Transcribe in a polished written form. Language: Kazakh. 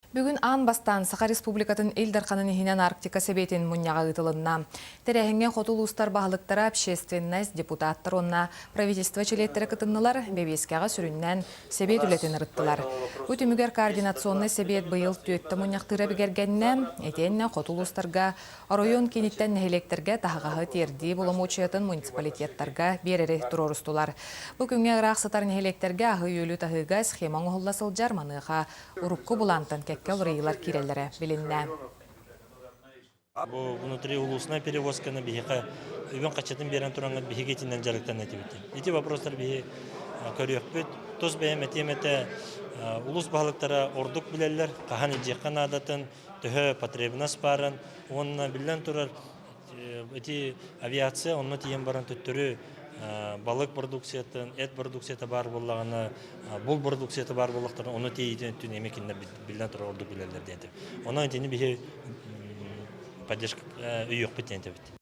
Бүгін ан бастан Саха Республикатын Илдарханын ихинен Арктика себетін мұньяға ғытылынна. Терехенген хотулустар бағылықтары общественность депутаттар онна правительство челеттері кытыннылар бебескеға сүріннен себет үлетін ұрыттылар. Өтімігер координационный себет бұйыл түйетті мұньяқтыры бігергенне, етенне хотулустарға оройон кенеттен нәхелектерге тағағы терді болымучетін муниципалитеттарға берері тұрорыстылар. Бүгінге ғырақсытар нәхелектерге ағы үйілі тағыға схеман ұғыласыл жарманыға ұрыққы бұлантын кәлірейлер кирелері білінне. Внутри улусная перевозка на бихека. Үйен қачатын берен тұраңға бихекетінен жарықтан әтебетті. Эти вопростар бихе көрек бүт. Тос бәйім әтеметі улус бағылықтара ордық білелер, қахан еджеқан адатын, түхі потребнас барын, онына білен тұрар эти авиация, онына тиен баран түттірі балык продукциятын, эт продукцията бар болағына, бұл продукцията бар болақтарын, оны тейден түн емекінді білден тұры орды білелер деді. Оның әтені бігі поддержка үйек бітен дебіт.